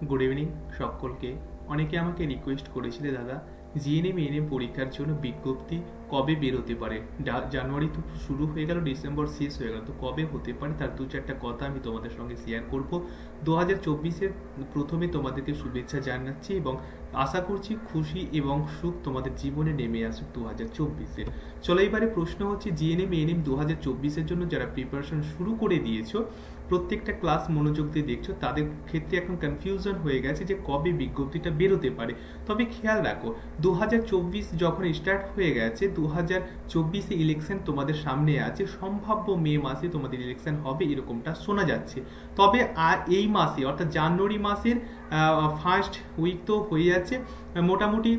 Good evening সকলকে। অনেকে আমাকে রিকোয়েস্ট করেছিলে দাদা জিএনএম এএনএম পরীক্ষার জন্য বিজ্ঞপ্তি কবে বেরোতে পারে। জানুয়ারি তো শুরু হয়ে গেল, ডিসেম্বর শেষ হয়ে গেল, তো কবে হতে পারে তার দু চারটা কথা আমি তোমাদের সঙ্গে শেয়ার করব। 2024-এর প্রথমে তোমাদেরকে শুভেচ্ছা জানাচ্ছি এবং আশা করছি খুশি এবং সুখ তোমাদের জীবনে নেমে আসুক 2024-এ। চলো এবারে প্রশ্ন হচ্ছে জিএনএম এএনএম 2024-এর জন্য যারা প্রিপারেশন শুরু করে দিয়েছো, প্রত্যেকটা ক্লাস মনোযোগ দিয়ে দেখছো, তাদের ক্ষেত্রে এখন কনফিউশন হয়ে গেছে যে কবে বিজ্ঞপ্তিটা বেরোতে পারে। তবে খেয়াল রাখো 2024 যখন স্টার্ট হয়ে গেছে, 2024-এ ইলেকশন তোমাদের সামনে আছে, সম্ভাব্য মে মাসে তোমাদের ইলেকশন হবে এরকমটা শোনা যাচ্ছে। তবে এই মাসে অর্থাৎ জানুয়ারি মাসের ফার্স্ট উইক তো হয়ে যাচ্ছে, মোটামুটি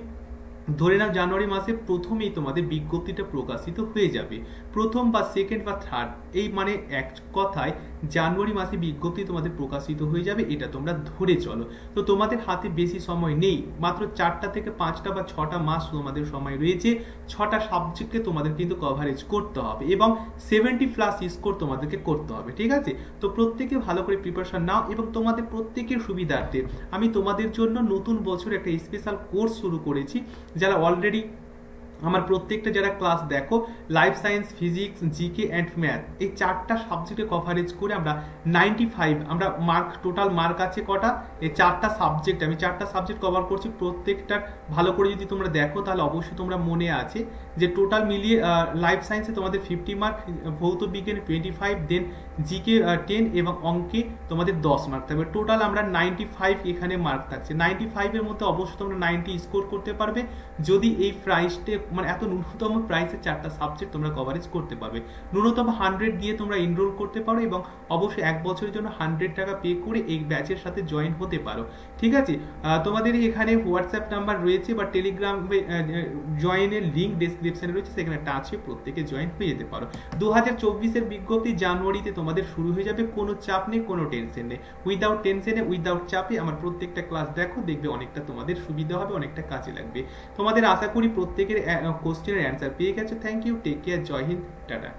ধরে নাও জানুয়ারি মাসে প্রথমেই তোমাদের বিজ্ঞপ্তিটা প্রকাশিত হয়ে যাবে, প্রথম বা সেকেন্ড বা থার্ড, এই মানে এক কথায় জানুয়ারি মাসে বিজ্ঞপ্তি তোমাদের প্রকাশিত হয়ে যাবে, এটা তোমরা ধরে চলো। তো তোমাদের হাতে বেশি সময় নেই, মাত্র 4টা থেকে 5টা বা 6টা মাস তোমাদের সময় রয়েছে। 6টা সাবজেক্টে তোমাদের কিন্তু কভারেজ করতে হবে এবং 70+ স্কোর তোমাদেরকে করতে হবে, ঠিক আছে? তো প্রত্যেকে ভালো করে প্রিপারেশন নাও এবং তোমাদের প্রত্যেকের সুবিধার্থে আমি তোমাদের জন্য নতুন বছর একটা স্পেশাল কোর্স শুরু করেছি। যারা অলরেডি আমার প্রত্যেকটা যারা ক্লাস দেখো, life science, physics, GK and math, এই 4টা সাবজেক্টে কভারেজ করে আমরা 95, আমরা মার্ক টোটাল মার্ক আছে কটা, এই 4টা সাবজেক্ট, আমি 4টা সাবজেক্ট কভার করছি। প্রত্যেকটার ভালো করে যদি তোমরা দেখো তাহলে অবশ্যই তোমরা মনে আছে যে টোটাল মিলিয়ে লাইফ সায়েন্সে তোমাদের 50 মার্ক, ভৌত বিজ্ঞানে 25, দেন জিকে 10 এবং অঙ্কে তোমাদের 10 মার্ক থাকবে। টোটাল আমরা 95 এখানে মার্ক থাকছে। 95-এর মধ্যে অবশ্যই তোমরা 90 স্কোর করতে পারবে যদি এই প্রাইসটা মানে এত ন্যূনতম প্রাইসে 4টা সাবজেক্ট তোমরা কভারেজ করতে পারবে। ন্যূনতম 100 দিয়ে তোমরা এনরোল করতে পারো এবং অবশ্যই 1 বছরের জন্য 100 টাকা পে করে এই ব্যাচের সাথে জয়েন হতে পারো, ঠিক আছে? তোমাদের এখানে হোয়াটসঅ্যাপ নাম্বার রয়েছে বা টেলিগ্রাম জয়েনের লিঙ্ক ডেসক্রিপশনে রয়েছে, সেখানে টাচ হয়ে প্রত্যেকে জয়েন হয়ে যেতে পারো। 2024-এর বিজ্ঞপ্তি জানুয়ারিতে তোমাদের শুরু হয়ে যাবে, কোনো চাপ নেই, কোনো টেনশন নেই। উইদাউট টেনশনে, উইদাউট চাপে আমার প্রত্যেকটা ক্লাস দেখো, দেখবে অনেকটা তোমাদের সুবিধা হবে, অনেকটা কাজে লাগবে। তোমাদের আশা করি প্রত্যেকের কোশ্চেনের অ্যান্সার পেয়ে গেছো। Thank you, take care, Jai Hind, tata.